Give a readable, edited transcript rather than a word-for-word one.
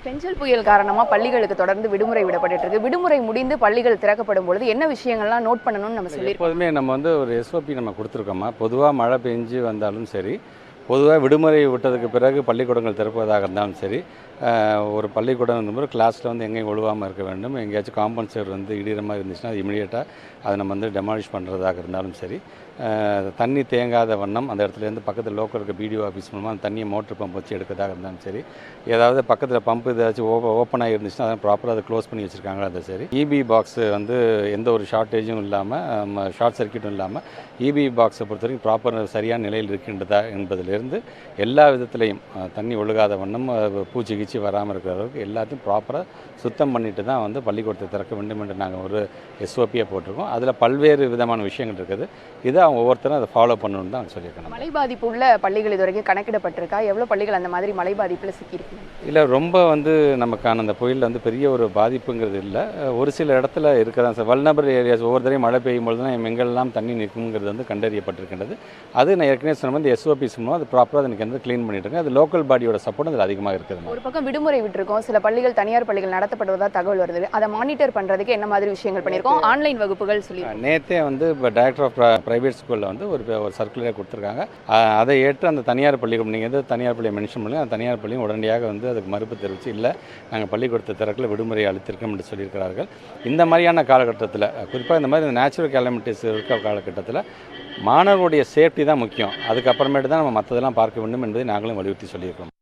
பெஞ்சல் புயல் காரணமா பள்ளிகளுக்கு தொடர்ந்து விடுமுறை விடப்பட்டு இருக்கு. விடுமுறை முடிந்து பள்ளிகள் திறக்கப்படும் பொழுது என்ன விஷயங்கள்லாம் நோட் பண்ணணும்னு நம்ம சொல்லியிருக்கோம். எப்போதுமே நம்ம வந்து ஒரு எஸ்ஓபி நம்ம கொடுத்துருக்கோமா, பொதுவாக மழை பெஞ்சு வந்தாலும் சரி, பொதுவாக விடுமுறை விட்டதுக்கு பிறகு பள்ளிக்கூடங்கள் திறப்பதாக இருந்தாலும் சரி, ஒரு பள்ளிக்கூடம் வந்து கிளாஸில் வந்து எங்கேயும் ஒழுவாமல் இருக்க வேண்டும். எங்கேயாச்சும் காம்பவுண்ட் சுவர் வந்து இடிகிற மாதிரி இருந்துச்சுன்னா அது இமீடியட்டாக அதை நம்ம வந்து டெமாலிஷ் பண்ணுறதாக இருந்தாலும் சரி, தண்ணி தேங்காத வண்ணம் அந்த இடத்துலேருந்து பக்கத்தில் லோக்கல் இருக்க பிடிஓ ஆஃபீஸ் மூலமாக அந்த தண்ணியை மோட்ரு பம்ப் வச்சு எடுக்கிறதாக இருந்தாலும் சரி, ஏதாவது பக்கத்தில் பம்ப் ஏதாச்சும் ஓப்பனாக இருந்துச்சுன்னா அதை ப்ராப்பராக அதை க்ளோஸ் பண்ணி வச்சுருக்காங்களா அது சரி. இபி பாக்ஸ் வந்து எந்த ஒரு ஷார்ட்டேஜும் இல்லாமல், ஷார்ட் சர்க்கியூட்டும் இல்லாமல் இபி பாக்ஸை பொறுத்த வரைக்கும் ப்ராப்பர் சரியான நிலையில் இருக்கின்றதா என்பதிலிருந்து எல்லா விதத்துலேயும் தண்ணி ஒழுகாத வண்ணம், பூச்சி கீச்சி வராமல் இருக்கிற அளவுக்கு எல்லாத்தையும் ப்ராப்பராக சுத்தம் பண்ணிட்டு தான் வந்து பள்ளிக்கூடத்தை திறக்க வேண்டும் என்று நாங்கள் ஒரு எஸ்ஓபியாக போட்டிருக்கோம். அதில் பல்வேறு விதமான விஷயங்கள் இருக்குது. இதை அவங்க ஒவ்வொருத்தரும் அதை ஃபாலோ பண்ணணும்னு தான் சொல்லியிருக்கேன். மழை பாதிப்பு உள்ள பள்ளிகள் இது வரைக்கும் கணக்கிடப்பட்டிருக்கா? எவ்வளோ பள்ளிகள் அந்த மாதிரி மழை பாதிப்பில் சிக்கியிருக்கு? இல்லை, ரொம்ப வந்து நமக்கான அந்த புயலில் வந்து பெரிய ஒரு பாதிப்புங்கிறது இல்லை. ஒரு சில இடத்துல இருக்க தான் சார் வல்னரபிள் ஏரியாஸ். ஒவ்வொரு தடையும் மழை பெய்யும் பொழுது தான் எங்கெல்லாம் தண்ணி நிற்குங்கிறது வந்து கண்டறியப்பட்டிருக்கின்றது. அது நான் ஏற்கனவே சொன்ன வந்து எஸ்ஓபிஸ் மூலம் அது ப்ராப்பராக எனக்கு வந்து க்ளீன் பண்ணிட்டு இருக்கேன். அது லோக்கல் பாடியோட சப்போர்ட் அதில் அதிகமாக இருக்குது. ஒரு பக்கம் விடுமுறை விட்டுருக்கோம், சில பள்ளிகள் தனியார் பள்ளிகள் நடத்தப்படுவதாக தகவல் வருது. அதை மானிட்டர் பண்ணுறதுக்கு என்ன மாதிரி விஷயங்கள் பண்ணியிருக்கோம்? ஆன்லைன் வகுப்புகள் சொல்லி நேற்றே வந்து இப்போ டைரக்டர் ஆஃப் ப்ரைவேட் ஸ்கூலில் வந்து ஒரு சர்க்குலரை கொடுத்துருக்காங்க. அதை ஏற்று அந்த தனியார் பள்ளிக்கூடம், நீங்கள் எது தனியார் பள்ளியை மென்ஷன் பண்ணி அந்த தனியார் பள்ளியும் உடனடியாக வந்து அதுக்கு மறுப்பு தெரிவித்து, இல்லை நாங்கள் பள்ளிக்கூடத்தை திறக்கல, விடுமுறை அளித்திருக்கோம் என்று சொல்லியிருக்கிறார்கள். இந்த மாதிரியான காலகட்டத்தில், குறிப்பாக இந்த மாதிரி நேச்சுரல் கேலமிட்டிஸ் இருக்க காலகட்டத்தில் மாணவர்களுடைய சேஃப்டி தான் முக்கியம். அதுக்கப்புறமேட்டு தான் நம்ம மற்றதெல்லாம் பார்க்க வேண்டும் என்பதை நாங்களும் வலியுறுத்தி சொல்லியிருக்கோம்.